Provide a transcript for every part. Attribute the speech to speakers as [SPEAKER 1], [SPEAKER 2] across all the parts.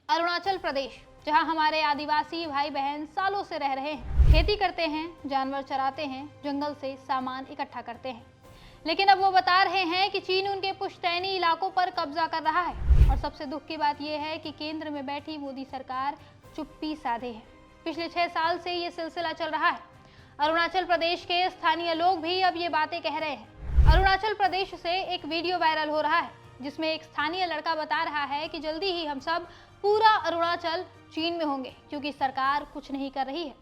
[SPEAKER 1] अरुणाचल प्रदेश, जहां हमारे आदिवासी भाई बहन सालों से रह रहे हैं, खेती करते हैं, जानवर चराते हैं, जंगल से सामान इकट्ठा करते हैं। लेकिन अब वो बता रहे हैं कि चीन उनके पुश्तैनी इलाकों पर कब्जा कर रहा है। और सबसे दुख की बात यह है कि केंद्र में बैठी मोदी सरकार चुप्पी साधे है। पिछले 6 साल से ये सिलसिला चल रहा है। अरुणाचल प्रदेश के स्थानीय लोग भी अब ये बातें कह रहे हैं। अरुणाचल प्रदेश से एक वीडियो वायरल हो रहा है जिसमें एक स्थानीय लड़का बता रहा है कि जल्दी ही हम सब पूरा अरुणाचल चीन में होंगे क्योंकि सरकार कुछ नहीं कर रही है।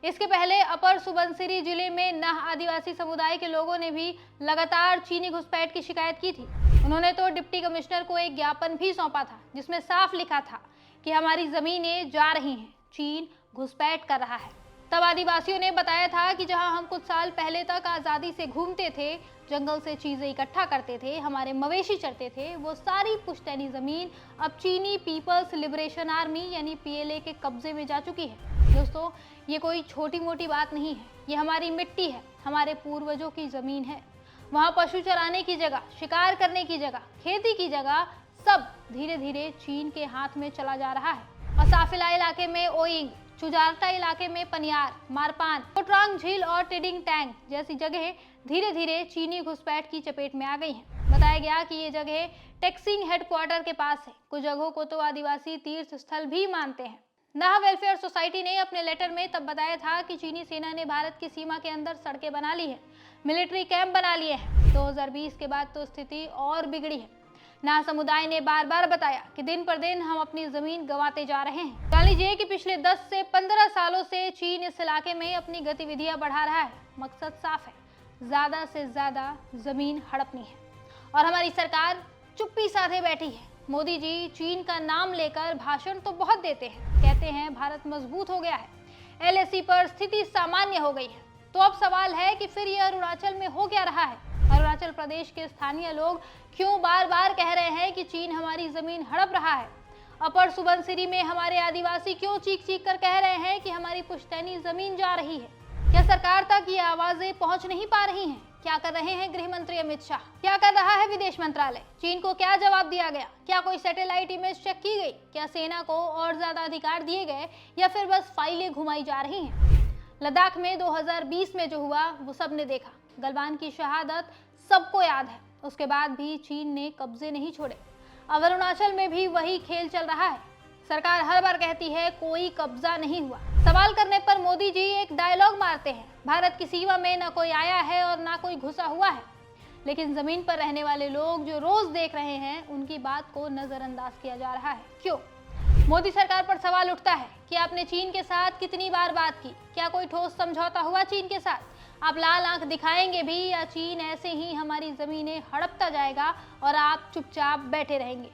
[SPEAKER 1] इसके पहले अपर सुबनसिरी जिले में नह आदिवासी समुदाय के लोगों ने भी लगातार चीनी घुसपैठ की शिकायत की थी। उन्होंने तो डिप्टी कमिश्नर को एक ज्ञापन भी सौंपा था जिसमें साफ लिखा था कि हमारी जमीनें जा रही हैं, चीन घुसपैठ कर रहा है। तब आदिवासियों ने बताया था कि जहां हम कुछ साल पहले तक आज़ादी से घूमते थे, जंगल से चीज़ें इकट्ठा करते थे, हमारे मवेशी चरते थे, वो सारी पुश्तैनी ज़मीन अब चीनी पीपल्स लिबरेशन आर्मी यानी PLA के कब्जे में जा चुकी है। दोस्तों, ये कोई छोटी मोटी बात नहीं है, ये हमारी मिट्टी है, हमारे पूर्वजों की ज़मीन है। वहाँ पशु चराने की जगह, शिकार करने की जगह, खेती की जगह सब धीरे धीरे चीन के हाथ में चला जा रहा है। और साफिला इलाके में ओइंग, चुजारटा इलाके में पनियार, मारपान, कोट्रांग झील और टिडिंग टैंग जैसी जगह धीरे धीरे चीनी घुसपैठ की चपेट में आ गई हैं। बताया गया कि ये जगह टेक्सिंग हेडक्वार्टर के पास है। कुछ जगहों को तो आदिवासी तीर्थ स्थल भी मानते हैं। नाह वेलफेयर सोसाइटी ने अपने लेटर में तब बताया था कि चीनी सेना ने भारत की सीमा के अंदर सड़कें बना ली है, मिलिट्री कैंप बना लिए हैं। 2020 के बाद तो स्थिति और बिगड़ी है। नाह समुदाय ने बार बार बताया कि दिन पर दिन हम अपनी जमीन गंवाते जा रहे हैं। जान लीजिए कि पिछले 10 से 15 सालों से चीन इस इलाके में अपनी गतिविधियां बढ़ा रहा है। मकसद साफ है, ज्यादा से ज्यादा जमीन हड़पनी है। और हमारी सरकार चुप्पी साधे बैठी है। मोदी जी चीन का नाम लेकर भाषण तो बहुत देते हैं, कहते हैं भारत मजबूत हो गया है, LAC पर स्थिति सामान्य हो गई है। तो अब सवाल है कि फिर ये अरुणाचल में हो क्या रहा है? अरुणाचल प्रदेश के स्थानीय लोग क्यों बार बार कह रहे हैं कि चीन हमारी जमीन हड़प रहा है? अपर सुबनसिरी में हमारे आदिवासी क्यों चीख चीख कर कह रहे हैं कि हमारी पुश्तैनी जमीन जा रही है? क्या सरकार तक ये आवाजें पहुंच नहीं पा रही हैं? क्या कर रहे हैं गृह मंत्री अमित शाह? क्या कर रहा है विदेश मंत्रालय? चीन को क्या जवाब दिया गया? क्या कोई सैटेलाइट इमेज चेक की गई? क्या सेना को और ज्यादा अधिकार दिए गए या फिर बस फाइलें घुमाई जा रही हैं? लद्दाख में 2020 में जो हुआ वो सबने देखा। गलवान की शहादत सबको याद है। उसके बाद भी चीन ने कब्जे नहीं छोड़े। अब अरुणाचल में भी वही खेल चल रहा है। सरकार हर बार कहती है कोई कब्जा नहीं हुआ। सवाल करने पर मोदी जी एक डायलॉग मारते हैं, भारत की सीमा में न कोई आया है और ना कोई घुसा हुआ है। लेकिन जमीन पर रहने वाले लोग जो रोज देख रहे हैं, उनकी बात को नजरअंदाज किया जा रहा है। क्यों? मोदी सरकार पर सवाल उठता है कि आपने चीन के साथ कितनी बार बात की? क्या कोई ठोस समझौता हुआ चीन के साथ? आप लाल आंख दिखाएंगे भी या चीन ऐसे ही हमारी जमीनें हड़पता जाएगा और आप चुपचाप बैठे रहेंगे?